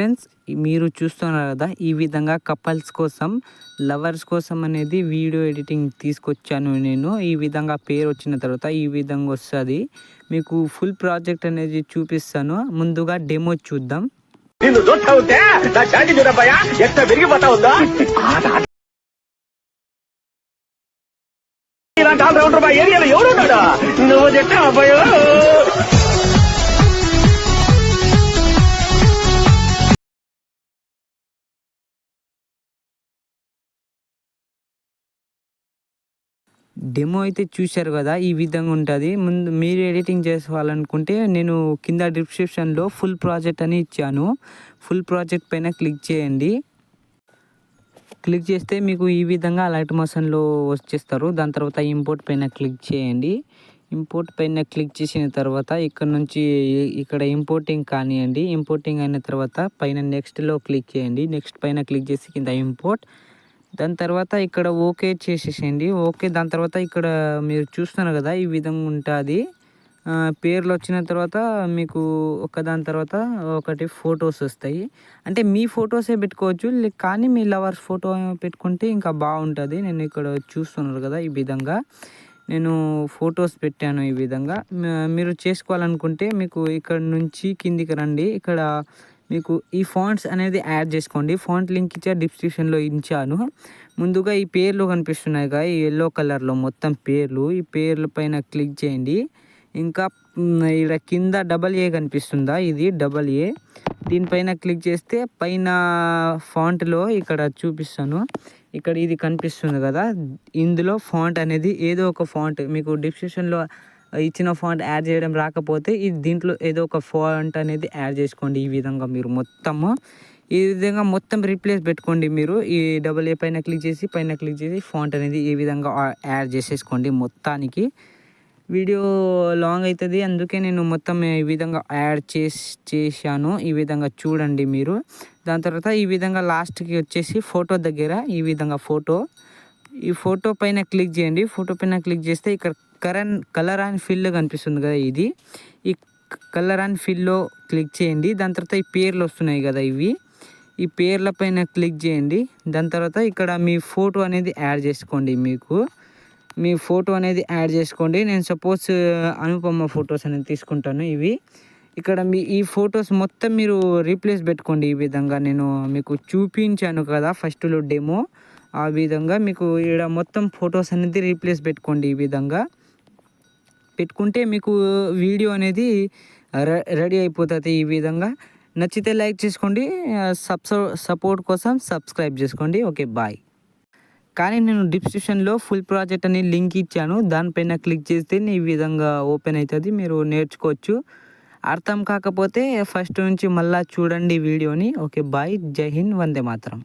Friends, మీరు చూస్తున్నారు కదా, ఈ విధంగా కపుల్స్ కోసం, లవర్స్ కోసం అనేది వీడియో ఎడిటింగ్ తీసుకొచ్చాను నేను. ఈ విధంగా పేరు వచ్చిన తర్వాత ఈ విధంగా వస్తుంది. మీకు ఫుల్ ప్రాజెక్ట్ అనేది చూపిస్తాను. ముందుగా డెమో చూద్దాం. డెమో అయితే చూశారు కదా, ఈ విధంగా ఉంటుంది. ముందు మీరు ఎడిటింగ్ చేసుకోవాలనుకుంటే నేను కింద డిస్క్రిప్షన్లో ఫుల్ ప్రాజెక్ట్ అని ఇచ్చాను. ఫుల్ ప్రాజెక్ట్ పైన క్లిక్ చేయండి. క్లిక్ చేస్తే మీకు ఈ విధంగా లైట్ మోషన్లో వచ్చేస్తారు. దాని తర్వాత ఇంపోర్ట్ పైన క్లిక్ చేయండి. ఇంపోర్ట్ పైన క్లిక్ చేసిన తర్వాత ఇక్కడ నుంచి ఇక్కడ ఇంపోర్టింగ్ కానివ్వండి. ఇంపోర్టింగ్ అయిన తర్వాత పైన నెక్స్ట్లో క్లిక్ చేయండి. నెక్స్ట్ పైన క్లిక్ చేసి కింద ఇంపోర్ట్. దాని తర్వాత ఇక్కడ ఓకే చేసేసేయండి. ఓకే, దాని తర్వాత ఇక్కడ మీరు చూస్తున్నారు కదా, ఈ విధంగా ఉంటుంది. పేర్లు వచ్చిన తర్వాత మీకు దాని తర్వాత ఒకటి ఫొటోస్ వస్తాయి. అంటే మీ ఫొటోసే పెట్టుకోవచ్చు, కానీ మీ లవర్స్ ఫోటో పెట్టుకుంటే ఇంకా బాగుంటుంది. నేను ఇక్కడ చూస్తున్నారు కదా, ఈ విధంగా నేను ఫొటోస్ పెట్టాను. ఈ విధంగా మీరు చేసుకోవాలనుకుంటే మీకు ఇక్కడ నుంచి కిందికి రండి. ఇక్కడ మీకు ఈ ఫాంట్స్ అనేది యాడ్ చేసుకోండి. ఫాంట్ లింక్ ఇచ్చా, డిస్క్రిప్షన్లో ఇచ్చాను. ముందుగా ఈ పేర్లు కనిపిస్తున్నాయి కదా, ఈ ఎల్లో కలర్లో మొత్తం పేర్లు. ఈ పేర్ల పైన క్లిక్ చేయండి. ఇంకా ఇక్కడ కింద AA కనిపిస్తుందా, ఇది AA. దీనిపైన క్లిక్ చేస్తే పైన ఫాంట్లో ఇక్కడ చూపిస్తాను. ఇక్కడ ఇది కనిపిస్తుంది కదా, ఇందులో ఫాంట్ అనేది ఏదో ఒక ఫాంట్ మీకు డిస్క్రిప్షన్లో ఇచ్చిన ఫాంట్ యాడ్ చేయడం రాకపోతే దీంట్లో ఏదో ఒక ఫాంట్ అనేది యాడ్ చేసుకోండి. ఈ విధంగా మీరు ఈ విధంగా మొత్తం రీప్లేస్ పెట్టుకోండి. మీరు ఈ AA పైన క్లిక్ చేసి ఫాంట్ అనేది ఈ విధంగా యాడ్ చేసేసుకోండి. మొత్తానికి వీడియో లాంగ్ అవుతుంది, అందుకే నేను మొత్తం ఈ విధంగా యాడ్ చేశాను. ఈ విధంగా చూడండి మీరు. దాని తర్వాత ఈ విధంగా లాస్ట్కి వచ్చేసి ఫోటో దగ్గర ఈ విధంగా ఈ ఫోటో పైన క్లిక్ చేయండి. ఫోటో పైన క్లిక్ చేస్తే ఇక్కడ కలర్ అండ్ ఫిల్ కనిపిస్తుంది కదా, ఈ కలర్ అండ్ ఫిల్లో క్లిక్ చేయండి. దాని తర్వాత ఈ పేర్లు వస్తున్నాయి కదా, ఈ పేర్ల పైన క్లిక్ చేయండి. దాని తర్వాత ఇక్కడ మీ ఫోటో అనేది యాడ్ చేసుకోండి. మీ ఫోటో అనేది యాడ్ చేసుకోండి. నేను సపోజ్ అనుపమ ఫొటోస్ అనేది తీసుకుంటాను. ఇక్కడ ఈ ఫొటోస్ మొత్తం మీరు రీప్లేస్ పెట్టుకోండి. ఈ విధంగా నేను మీకు చూపించాను కదా ఫస్ట్లో డెమో, ఆ విధంగా మీకు ఇక్కడ మొత్తం ఫొటోస్ అనేది రీప్లేస్ పెట్టుకోండి. ఈ విధంగా పెట్టుకుంటే మీకు వీడియో అనేది రెడీ అయిపోతుంది. ఈ విధంగా నచ్చితే లైక్ చేసుకోండి, సపోర్ట్ కోసం సబ్స్క్రైబ్ చేసుకోండి. Okay, bye. కానీ నేను డిస్క్రిప్షన్లో ఫుల్ ప్రాజెక్ట్ అని లింక్ ఇచ్చాను. దానిపైన క్లిక్ చేస్తే ఈ విధంగా ఓపెన్ అవుతుంది. మీరు నేర్చుకోవచ్చు. అర్థం కాకపోతే ఫస్ట్ నుంచి మళ్ళీ చూడండి వీడియోని. Okay, bye. జై హింద్, వందే మాతరం.